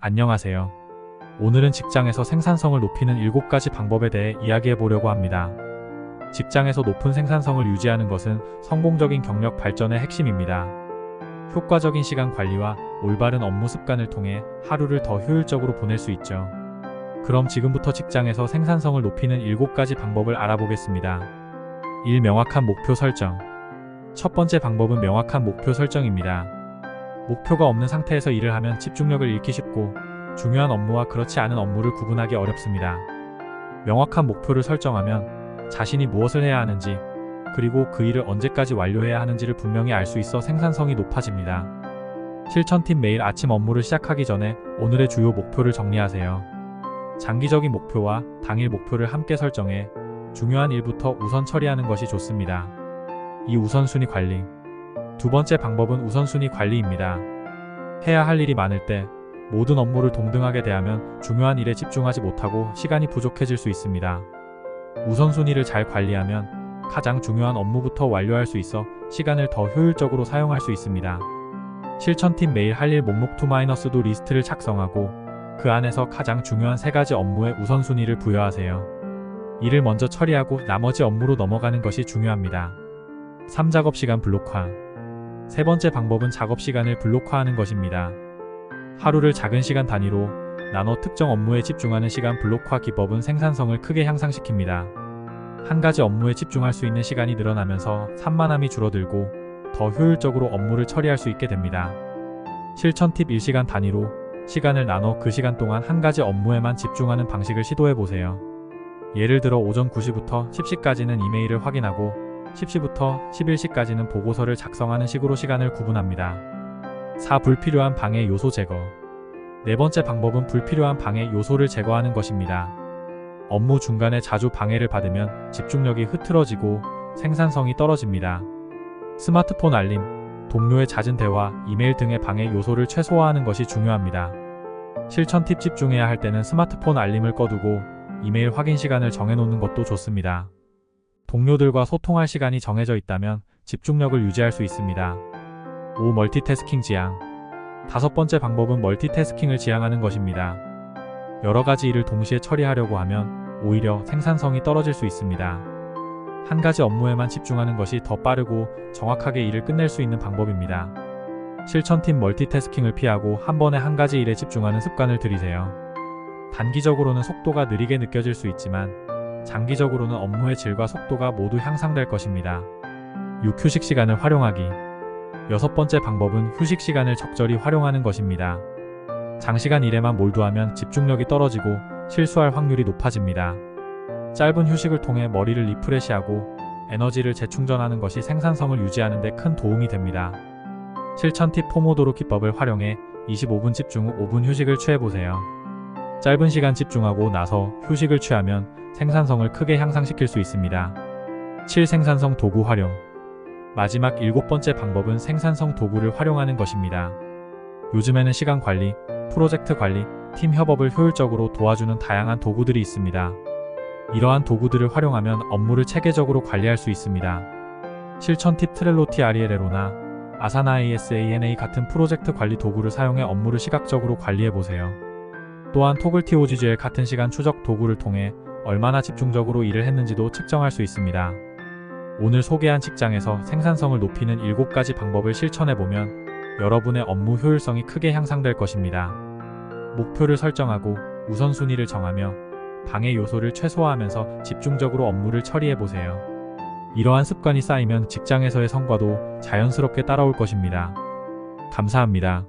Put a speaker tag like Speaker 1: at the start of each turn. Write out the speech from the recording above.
Speaker 1: 안녕하세요. 오늘은 직장에서 생산성을 높이는 7가지 방법에 대해 이야기해 보려고 합니다. 직장에서 높은 생산성을 유지하는 것은 성공적인 경력 발전의 핵심입니다. 효과적인 시간 관리와 올바른 업무 습관을 통해 하루를 더 효율적으로 보낼 수 있죠. 그럼 지금부터 직장에서 생산성을 높이는 7가지 방법을 알아보겠습니다. 1. 명확한 목표 설정. 첫 번째 방법은 명확한 목표 설정입니다. 목표가 없는 상태에서 일을 하면 집중력을 잃기 쉽고 중요한 업무와 그렇지 않은 업무를 구분하기 어렵습니다. 명확한 목표를 설정하면 자신이 무엇을 해야 하는지, 그리고 그 일을 언제까지 완료해야 하는지를 분명히 알 수 있어 생산성이 높아집니다. 실천팁. 매일 아침 업무를 시작하기 전에 오늘의 주요 목표를 정리하세요. 장기적인 목표와 당일 목표를 함께 설정해 중요한 일부터 우선 처리하는 것이 좋습니다. 2. 우선순위 관리. 두 번째 방법은 우선순위 관리입니다. 해야 할 일이 많을 때 모든 업무를 동등하게 대하면 중요한 일에 집중하지 못하고 시간이 부족해질 수 있습니다. 우선순위를 잘 관리하면 가장 중요한 업무부터 완료할 수 있어 시간을 더 효율적으로 사용할 수 있습니다. 실천팁. 매일 할 일 목록 to-do 리스트를 작성하고 그 안에서 가장 중요한 3가지 업무에 우선순위를 부여하세요. 일을 먼저 처리하고 나머지 업무로 넘어가는 것이 중요합니다. 3. 작업시간 블록화. 세 번째 방법은 작업시간을 블록화하는 것입니다. 하루를 작은 시간 단위로 나눠 특정 업무에 집중하는 시간 블록화 기법은 생산성을 크게 향상시킵니다. 한 가지 업무에 집중할 수 있는 시간이 늘어나면서 산만함이 줄어들고 더 효율적으로 업무를 처리할 수 있게 됩니다. 실천팁. 1시간 단위로 시간을 나눠 그 시간 동안 한 가지 업무에만 집중하는 방식을 시도해보세요. 예를 들어 오전 9시부터 10시까지는 이메일을 확인하고 10시부터 11시까지는 보고서를 작성하는 식으로 시간을 구분합니다. 4. 불필요한 방해 요소 제거. 네 번째 방법은 불필요한 방해 요소를 제거하는 것입니다. 업무 중간에 자주 방해를 받으면 집중력이 흐트러지고 생산성이 떨어집니다. 스마트폰 알림, 동료의 잦은 대화, 이메일 등의 방해 요소를 최소화하는 것이 중요합니다. 실천팁. 집중해야 할 때는 스마트폰 알림을 꺼두고 이메일 확인 시간을 정해놓는 것도 좋습니다. 동료들과 소통할 시간이 정해져 있다면 집중력을 유지할 수 있습니다. 5. 멀티태스킹 지향. 다섯 번째 방법은 멀티태스킹을 지향하는 것입니다. 여러 가지 일을 동시에 처리하려고 하면 오히려 생산성이 떨어질 수 있습니다. 한 가지 업무에만 집중하는 것이 더 빠르고 정확하게 일을 끝낼 수 있는 방법입니다. 실천팁. 멀티태스킹을 피하고 한 번에 한 가지 일에 집중하는 습관을 들이세요. 단기적으로는 속도가 느리게 느껴질 수 있지만 장기적으로는 업무의 질과 속도가 모두 향상될 것입니다. 6. 휴식 시간을 활용하기. 여섯 번째 방법은 휴식 시간을 적절히 활용하는 것입니다. 장시간 일에만 몰두하면 집중력이 떨어지고 실수할 확률이 높아집니다. 짧은 휴식을 통해 머리를 리프레시하고 에너지를 재충전하는 것이 생산성을 유지하는 데 큰 도움이 됩니다. 실천팁. 포모도로 기법을 활용해 25분 집중 후 5분 휴식을 취해보세요. 짧은 시간 집중하고 나서 휴식을 취하면 생산성을 크게 향상시킬 수 있습니다. 7. 생산성 도구 활용. 마지막 7번째 방법은 생산성 도구를 활용하는 것입니다. 요즘에는 시간 관리, 프로젝트 관리, 팀 협업을 효율적으로 도와주는 다양한 도구들이 있습니다. 이러한 도구들을 활용하면 업무를 체계적으로 관리할 수 있습니다. 실천팁. 트렐로 TREL로나 아사나 ASANA 같은 프로젝트 관리 도구를 사용해 업무를 시각적으로 관리해보세요. 또한 토글 TOGGL 같은 시간 추적 도구를 통해 얼마나 집중적으로 일을 했는지도 측정할 수 있습니다. 오늘 소개한 직장에서 생산성을 높이는 7가지 방법을 실천해보면 여러분의 업무 효율성이 크게 향상될 것입니다. 목표를 설정하고 우선순위를 정하며 방해 요소를 최소화하면서 집중적으로 업무를 처리해보세요. 이러한 습관이 쌓이면 직장에서의 성과도 자연스럽게 따라올 것입니다. 감사합니다.